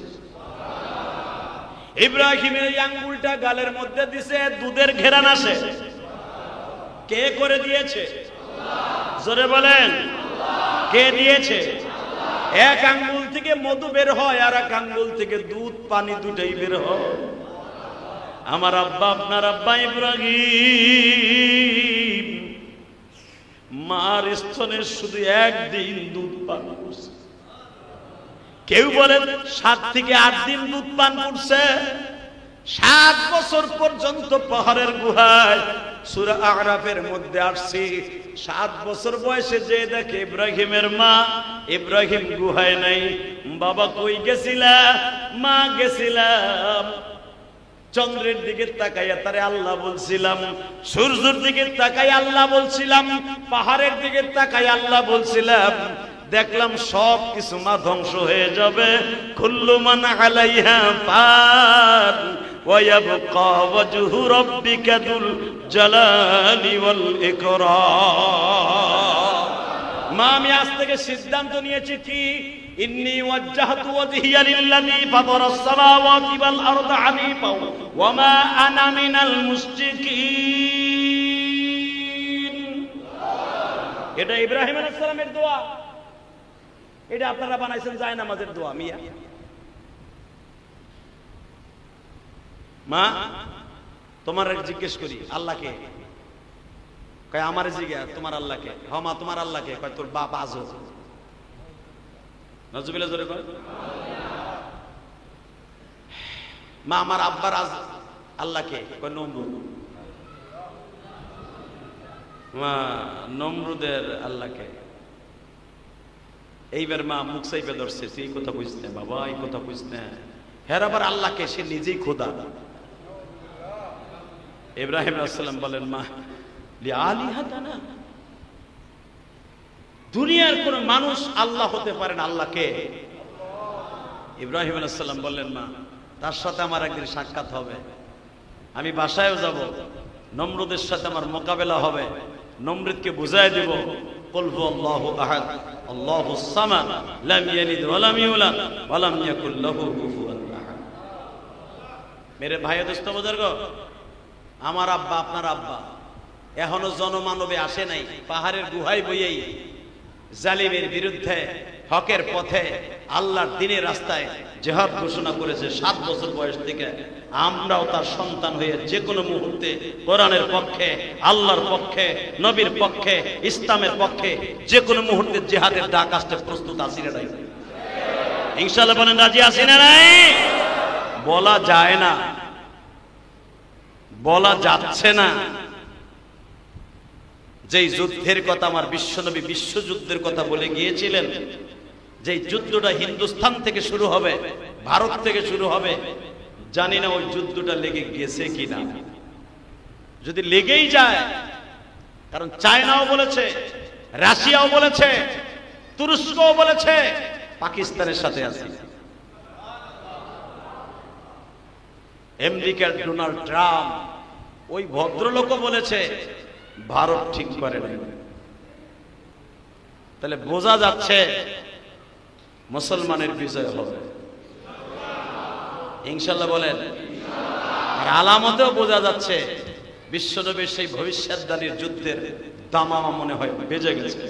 ইব্রাহিমের এই আঙ্গুলটা গালের মধ্যে দিছে, দুধের ঘেরান আসে। কে করে দিয়েছে? জোরে বলেন, কে দিয়েছে? এক আঙ্গুল থেকে মধু বের হয়, আর এক আঙ্গুল থেকে দুধ পানি দুটাই বের হয়। আমার আব্বা, আপনার আব্বা ইব্রাহিম মার স্তনে শুধু একদিন দুধ পান করছে। কেউ বলেন 7 থেকে 8 দিন দুধ পান করছে। 7 বছর পর্যন্ত পাহাড়ের গুহায়, সূরা আরাফের মধ্যে আসছে, 7 বছর বয়সে যে দেখে ইব্রাহিমের মা, ইব্রাহিম গুহায় নাই। বাবা কই গেছিলা? মা গেছিলাম চন্দ্রের দিকে তাকাইয়া তারে আল্লাহ বলছিলাম, সূর্যের দিকে তাকাই আল্লাহ বলছিলাম, পাহাড়ের দিকে তাকাই আল্লাহ বলছিলাম। দেখলাম সব কিছু মা ধ্বংস হয়ে যাবে। কুল্লু মান আলাইহা ফান ওয়া ইয়াবকা ওয়াজহু রাব্বিকা যুল জালালি ওয়াল ইকরাম। মা আমি আজ থেকে সিদ্ধান্ত নিয়েছি কি, ইন্নী ওয়াজ্জাহতু ওয়াজহিয়া লিল্লাযী ফাতারাস সামাওয়াতি ওয়াল আরদা হানিফা ওয়া মা আনা মিনাল মুশরিকিন। এটা ইব্রাহিম আলাইহিস সালামের দোয়া, এটা আপনারা বানাইছেন যায় নামাজের দোয়া। মিয়া মা তোমার জিজ্ঞেস করি আল্লাহকে, কয় আমার জিজ্ঞাসা তোমার আল্লাহকে। হ্যাঁ মা তোমার আল্লাহকে। কয় তোর বাপ আজো। নজুবিল্লাহ জোরে কয়। মা আমার আব্বার আজ আল্লাহকে। কয় নমরুদ। মা নমরুদের আল্লাহকে। এইবার মা মুখ চাইপে ধরছে, তুই এই কথা বুঝতে না বাবা, এই কথা বুঝতে না। হের আবার আল্লাহকে, সে নিজেই খোদা। ইব্রাহিম আলাইহিস সালাম বলেন, মা লিআলিহাতানা, দুনিয়ার কোন মানুষ আল্লাহ হতে পারে না, আল্লাহকে। ইব্রাহিম আলাইহিস সালাম বললেন, মা তার সাথে আমার একদিন সাক্ষাৎ হবে, আমি বাসায়ও যাব, নমরুদের সাথে আমার মোকাবেলা হবে, নমরুদকে বুঝায় দেব কুল হুয়াল্লাহু আহাদ আল্লাহুস সামাদ লাম ইয়ালিদ ওয়া লাম ইউলাদ ওয়া লাম ইয়াকুল লাহু কুফুয়ান আহাদ। মেরে ভাই দোস্ত বুজুর্গ, আমার আব্বা আপনার আব্বা এখনো জনমানবে আসে নাই। পাহাড়ের গুহায় বইয়েই জালিমের বিরুদ্ধে হকের পথে আল্লাহর দ্বীনের রাস্তায় জিহাদ ঘোষণা করেছে 7 বছর বয়স থেকে। আমরাও তার সন্তান হয়ে যে কোনো মুহূর্তে কোরআনের পক্ষে, আল্লাহর পক্ষে, নবীর পক্ষে, ইসলামের পক্ষে যে কোনো মুহূর্তে জিহাদের ডাক আসতে প্রস্তুত আছি না নাই? ইনশাআল্লাহ বলেন রাজি আছি না নাই? বলা যায় না, বলা যাচ্ছে না। যেই যুদ্ধের কথা আমার বিশ্বনবী বিশ্বযুদ্ধের কথা বলে গিয়েছিলেন, যেই যুদ্ধটা হিন্দুস্তান থেকে শুরু হবে, ভারত থেকে শুরু হবে, জানি না ওই যুদ্ধটা লেগে গেছে কিনা। যদি লেগেই যায়, কারণ চায়নাও বলেছে, রাশিয়াও বলেছে, তুরস্কও বলেছে পাকিস্তানের সাথে আছে। আমেরিকার ডোনাল্ড ট্রাম্প, ওই ভদ্রলোকও বলেছে ভারত ঠিক করে নাই। তাহলে বোঝা যাচ্ছে মুসলমানের বিজয় হবে ইনশাআল্লাহ বলেন। আর আলামতেও বোঝা যাচ্ছে বিশ্বনবীর সেই ভবিষ্যৎবাণীর যুদ্ধের দামামা মনে হয় বেজে গেছে।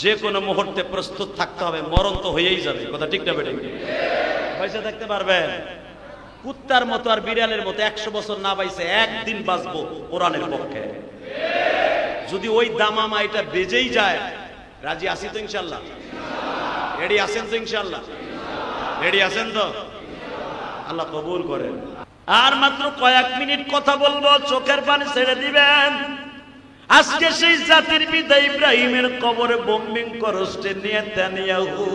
যে কোনো মুহূর্তে প্রস্তুত থাকতে হবে, মরণ তো হয়েই যাবে, কথা ঠিক না বেটে? পয়সা থাকতে পারবেন কুত্তার মতো আর বিড়ালের মতো 100 বছর না বাইছে একদিন বাঁচবো কোরআনের পক্ষে। যদি ওই দামামা এটা বেজেই যায়, রাজি আছি তো ইনশাআল্লাহ? রেডি আছেন তো ইনশাআল্লাহ? রেডি আছেন তো? আল্লাহ কবুল করেন। আর মাত্র কয়েক মিনিট কথা বলবো, চোখের পানি ছেড়ে দিবেন। আজকে সেই জাতির পিতা ইব্রাহিমের কবরে বোম্বিং করস্টে নিয়ে নেতানিয়াহু,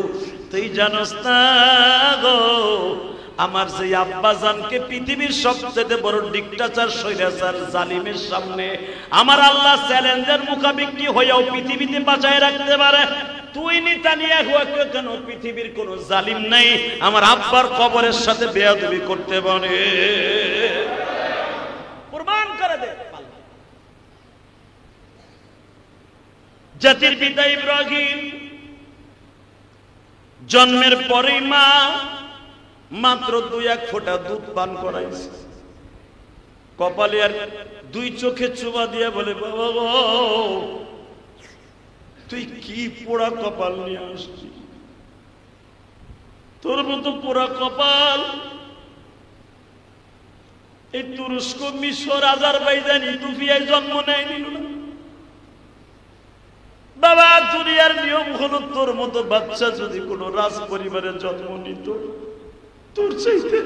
তুই জানোস না গো আমার সেই আব্বাজানকে পৃথিবীর সবচেয়ে বড় ডিক্টেটর স্বৈরাচার জালিমের সামনে আমার আল্লাহ চ্যালেঞ্জের মুখাপেক্ষি হয়েও পৃথিবীতে বাঁচায় রাখতে পারে। তুই নেতানিয়াহু কেন? পৃথিবীর কোন জালিম নাই আমার আব্বার কবরের সাথে বেয়াদবি করতে পারে। কুরবান করে দে। জাতির পিতা ইব্রাহিম জন্মের পরেই মা মাত্র 2-1 ফোঁটা দুধ পান করাইছে। কপালে আর 2 চোখে চুমা দিয়ে বলে, বাবা গো তুই কি পোড়া কপাল নিয়ে আসছি, তোর মতো পোড়া কপাল এই তুরস্ক, মিশর, আজারবাইজান, ইথিওপিয়ায় জন্ম নেয়নি। বাবা দুনিয়ার নিয়ম হলো তোর মতো বাচ্চা যদি কোনো রাজ পরিবারের জন্ম নিত, তোর চাইতে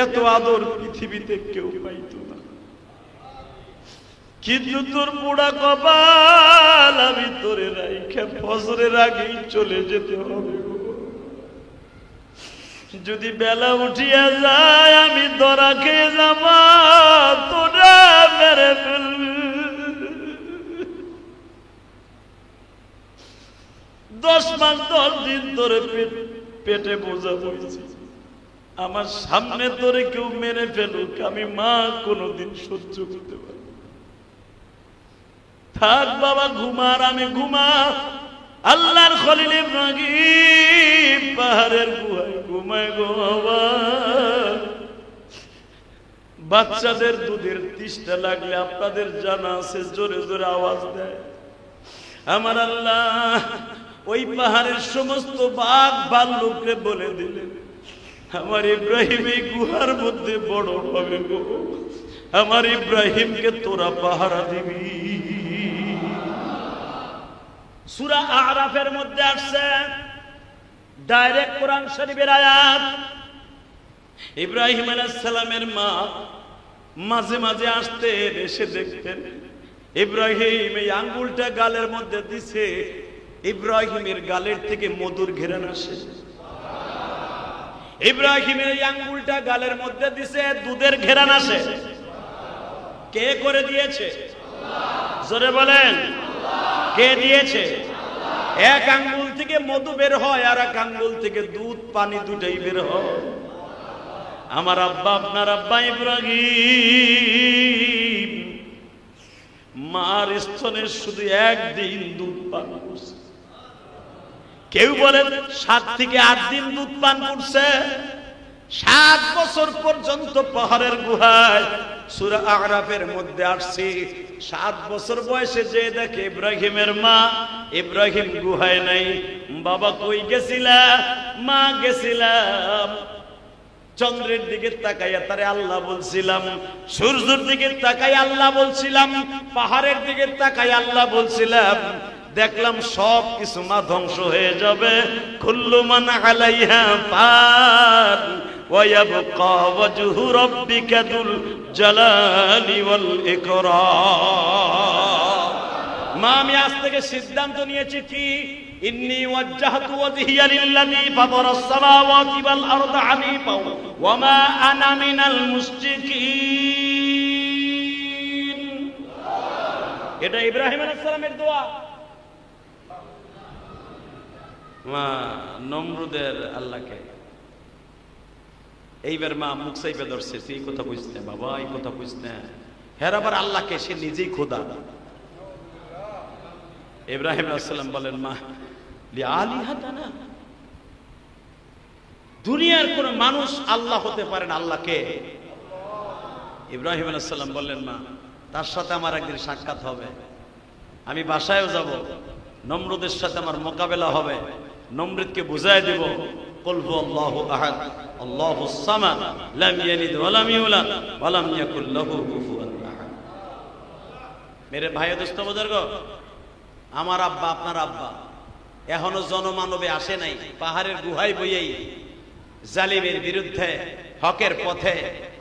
এত আদর পৃথিবীতে কেউ পাইত না। কিন্তু তোর পোড়া কপাল আমি তোরে রাইখা ফজরের আগেই চলে যেতে হবে। যদি বেলা উঠিয়া যায় আমি ধরা খেয়ে যাব, তোরা মেরে ফেলবি। 10 মাস 10 দিন তোরে পেটে বোঝা বইছি, আমার সামনে তোরে কেউ মেরে ফেলুক আমি মা কোনোদিন সহ্য করতে পারি। থাক বাবা ঘুমার, আমি ঘুমা। আল্লাহর খলিল ইব্রাহিম পাহাড়ের গুহায় ঘুমায় গো বাবা। বাচ্চাদের দুধের তৃষ্ণা লাগলে আপনাদের জানা আছে জোরে জোরে আওয়াজ দেয়। আমার আল্লাহ ওই পাহাড়ের সমস্ত বাঘ ভাল্লুককে বলে দিলেন, আমার ইব্রাহিম এই গুহার মধ্যে বড় হবে গো, আমার ইব্রাহিমকে তোরা পাহারা দিবি। সূরা আরাফের মধ্যে আসছে, ডাইরেক্ট কোরআন শরীফের আয়াত। ইব্রাহিম আলাইহিস সালামের মা মাঝে মাঝে আসতেন, এসে দেখতেন ইব্রাহিম এই আঙ্গুলটা গালের মধ্যে দিছে, ইব্রাহিমের গালের থেকে মধুর ঘেরান আসে। ইব্রাহিমের এই আঙ্গুলটা গালের মধ্যে দিছে, দুধের ঘেরান আসে। কে করে দিয়েছে? জোরে বলেন, কে দিয়েছে? এক আঙ্গুল থেকে মধু বের হয়, আর এক আঙ্গুল থেকে দুধ পানি দুটাই বের হয়। আমার আব্বা, আপনার আব্বা ইব্রাহিম মার স্তনে শুধু একদিন দুধ পান করছে। কেউ বলেন 7 থেকে 8 দিন দুধ পান করছে। 7 বছর পর্যন্ত পাহাড়ের গুহায়, সূরা আরাফের মধ্যে আসছে। 7 বছর বয়সে যে দেখে ইব্রাহিমের মা, ইব্রাহিম গুহায় নাই। বাবা কই গেছিলা? মা গেছিলাম চন্দ্রের দিকে তাকাইয়া তারে আল্লাহ বলছিলাম, সূর্যের দিকে তাকাই আল্লাহ বলছিলাম, পাহাড়ের দিকে তাকাই আল্লাহ বলছিলাম। দেখলাম সব কিছু মা ধ্বংস হয়ে যাবে। কুল্লু মান আলাইহা ফান ওয়া ইয়াবকা ওয়াজহু রাব্বিকা যুল জালালি ওয়াল ইকরাম। মা আমি আজ থেকে সিদ্ধান্ত নিয়েছি কি, ইন্নী ওয়াজ্জাহতু ওয়াজহিয়া লিল্লাযী ফাতারাস সামাওয়াতি ওয়াল আরদা হানিফা ওয়া মা আনা মিনাল মুশরিকিন। এটা ইব্রাহিম আলাইহিস সালামের দোয়া। মা নমরুদের আল্লাহকে এইবার মা মুখ চাইপে ধরছে, তুই এই কথা বুঝতে বাবা, এই কথা বুঝতে। হের আবার আল্লাহকে সে নিজেই খোদা। ইব্রাহিম আলাইহিস সালাম বলেন, মা লিআলিহাতানা, দুনিয়ার কোন মানুষ আল্লাহ হতে পারে না, আল্লাহকে। ইব্রাহিম আলাইহিস সালাম বললেন, মা তার সাথে আমার একদিন সাক্ষাৎ হবে, আমি বাসায়ও যাব, নমরুদের সাথে আমার মোকাবেলা হবে, নমরুদকে বুঝাই দেব কুল হুয়াল্লাহু আহাদ আল্লাহুস সামাদ লাম ইয়ালিদ ওয়া লাম ইউলাদ ওয়া লাম ইয়াকুল লাহু কুফুয়ান আহাদ। মেরে ভাই দোস্ত বুজুর্গ, আমার আব্বা আপনার আব্বা এখনো জনমানবে আসে নাই, পাহাড়ের গুহায় বইয়েই জালিমের বিরুদ্ধে হকের পথে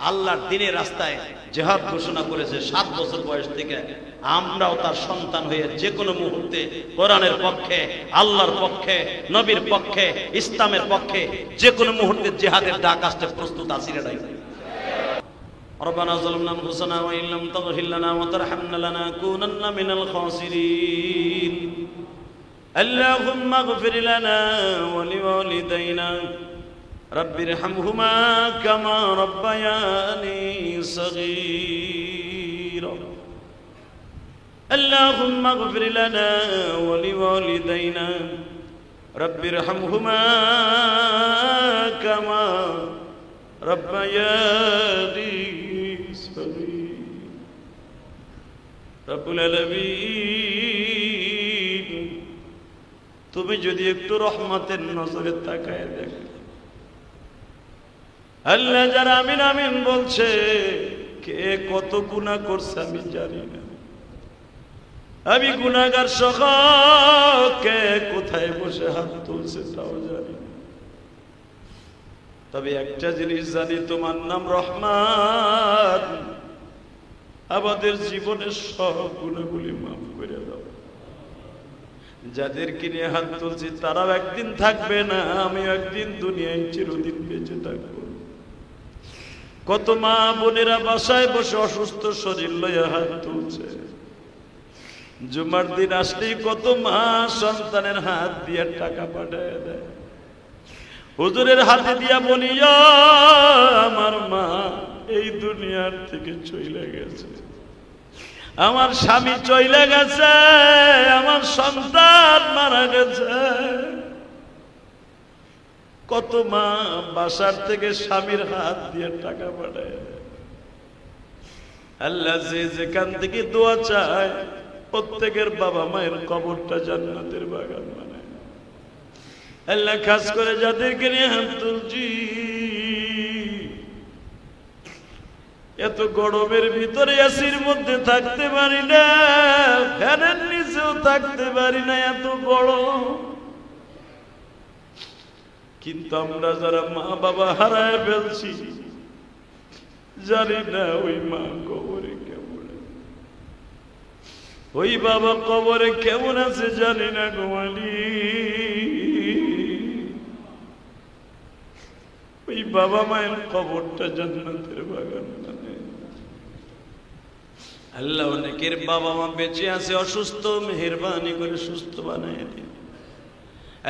আল্লাহর দ্বীনের রাস্তায় জিহাদ ঘোষণা করেছে 7 বছর বয়স থেকে। আমরাও তার সন্তান হয়ে যে কোনো মুহূর্তে কোরআনের পক্ষে, আল্লাহর পক্ষে, নবীর পক্ষে, ইসলামের পক্ষে যে কোনো মুহূর্তে জিহাদের ডাক আসতে প্রস্তুত আছি রে ভাই। ربنا ظلمنا انفسنا وان لم تغفر لنا وترحمنا لنكونن من الخاسرين اللهم اغفر لنا ولوالدينا رب ارحمهما كما ربياني صغيرا اللهم اغفر لنا ولوالدينا رب ارحمهما كما ربياني صغيرا رب العالمين তুমি যদি একটু রহমতের নজরে তাকায় দেখো, আল্লাহ যারা আমিন আমিন বলছে, কে কত গুনাহ করছে আমি জানি না, আমি গুনাহগার সহ কে কোথায় বসে হাত তুলছে তাও জানি না। তবে একটা জিনিস জানি, তোমার নাম রহমান, আমাদের জীবনের সব গুনাহগুলি মাফ করে দাও। যাদেরকে নিয়ে হাত তুলছি তারাও একদিন থাকবে না, আমিও একদিন দুনিয়ায় চিরদিন বেঁচে থাকবো। কত মা বোনেরা বাসায় বসে অসুস্থ শরীর লইয়া হাত তুলছে, জুমার দিন আসলেই কত মা সন্তানের হাত দিয়ে টাকা পাঠায় দেয়। হুজুরের হাতে দিয়া বলি, আমার মা এই দুনিয়ার থেকে চলে গেছে, আমার স্বামী চলে গেছে, আমার সন্তান মারা গেছে। কত মা বাসার থেকে স্বামীর হাত দিয়ে টাকা পাঠায়। আল্লাহ যে যেখান থেকে দোয়া চায় প্রত্যেকের বাবা মায়ের কবরটা জান্নাতের বাগান বানায়। আল্লাহ খাস করে যাদেরকে নিয়ে হাত তুলছি, এত গরমের ভিতরে এসির মধ্যে থাকতে পারি না, ফ্যানের নিচেও থাকতে পারি না, এত গরম। কিন্তু আমরা যারা মা বাবা হারায় ফেলছি, জানি না ওই মা কবরে কেমন, ওই বাবা কবরে কেমন আছে জানি না গোয়ালি। ওই বাবা মায়ের কবরটা জান্নাতের বাগান মানে। আল্লাহ অনেকের বাবা মা বেঁচে আছে অসুস্থ, মেহেরবানি করে সুস্থ বানায় দিন।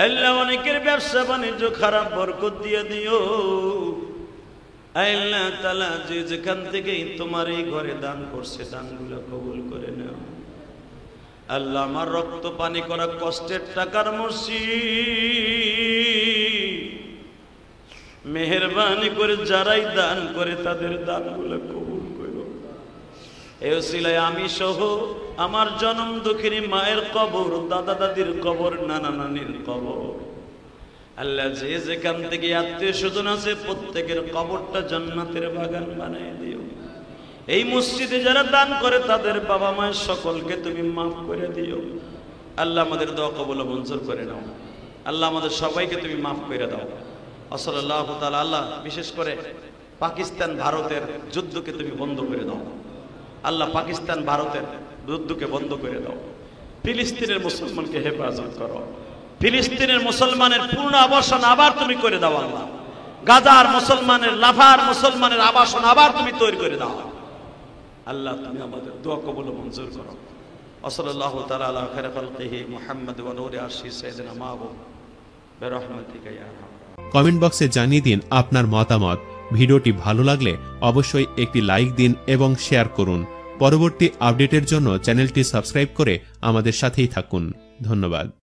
আল্লাহ অনেকের ব্যবসা বাণিজ্য খারাপ, বরকত দিয়ে দিও। আল্লাহ তাআলা যে যেখান থেকে তোমার এই ঘরে দান করছে দানগুলো কবুল করে নাও। আল্লাহ আমার রক্ত পানি করা কষ্টের টাকার মসজিদ, মেহেরবানি করে যারাই দান করে তাদের দানগুলো কবুল করো। এই ওসিলায় আমি সহ আমার জনম দুঃখিনী মায়ের কবর, দাদা দাদির কবর, নানা নানির কবর, আল্লাহ যে যেখান থেকে আত্মীয় স্বজন আছে প্রত্যেকের কবরটা জান্নাতের বাগান বানিয়ে দিও। এই মসজিদে যারা দান করে তাদের বাবা মায়ের সকলকে তুমি মাফ করে দিও। আল্লাহ আমাদের দোয়া কবুল ও মঞ্জুর করে নাও। আল্লাহ আমাদের সবাইকে তুমি মাফ করে দাও। সাল্লাল্লাহু তাআলা। আল্লাহ বিশেষ করে পাকিস্তান ভারতের যুদ্ধকে তুমি বন্ধ করে দাও। আল্লাহ পাকিস্তান ভারতের যুদ্ধকে বন্ধ করে দাও। ফিলিস্তিনের মুসলমানকে হেফাজত করো। ফিলিস্তিনের মুসলমানের পূর্ণ আবাসন আবার তুমি করে দাও। আল্লাহ গাজার মুসলমানের, লাফার মুসলমানের আবাসন আবার তুমি তৈরি করে দাও। আল্লাহ তুমি আমাদের দোয়া কবুল ও মঞ্জুর করো। সাল্লাল্লাহু তাআলা আলা খায়রি খালকিহি মুহাম্মদ ওয়া নূরি আরশি সাইয়্যিদিনা মাহবুব বিরহমাতিকা ইয়া আরহাম। কমেন্ট বক্সে জানিয়ে দিন আপনার মতামত। ভিডিওটি ভালো লাগলে অবশ্যই একটি লাইক দিন এবং শেয়ার করুন। পরবর্তী আপডেটের জন্য চ্যানেলটি সাবস্ক্রাইব করে আমাদের সাথেই থাকুন। ধন্যবাদ।